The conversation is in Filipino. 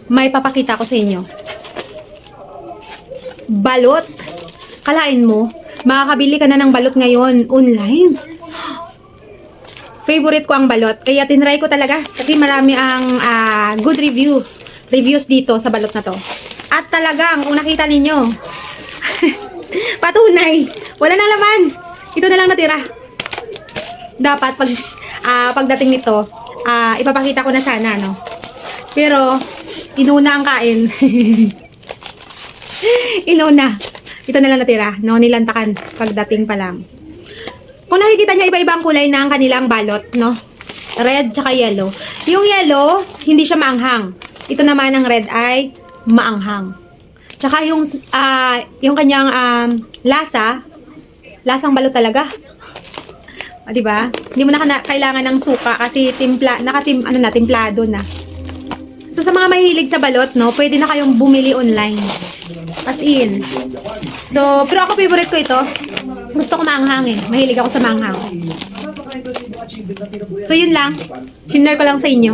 may papakita ko sa inyo. Balot. Kalain mo, makakabili ka na ng balot ngayon online. Favorite ko ang balot. Kaya tinry ko talaga. Kasi marami ang good reviews dito sa balot na to. At talagang, kung nakita ninyo, patunay, wala nang laman. Ito na lang natira. Dapat pagdating nito, ipapakita ko na sana, no? Pero, inuna ang kain. Inuna. Ito na lang natira, no? Nilantakan pagdating pa lang. Kung nakikita nyo, iba-iba ang kulay ng kanilang balot, no? Red tsaka yellow. Yung yellow, hindi siya maanghang. Ito naman ang red ay maanghang. Tsaka yung kanyang lasang balot talaga. O, diba? Hindi mo na kailangan ng suka kasi timplado na. So, sa mga mahilig sa balot, no, pwede na kayong bumili online. As in. So, pero ako favorite ko ito. Gusto ko maanghang eh. Mahilig ako sa maanghang. So, yun lang. Share ko lang sa inyo.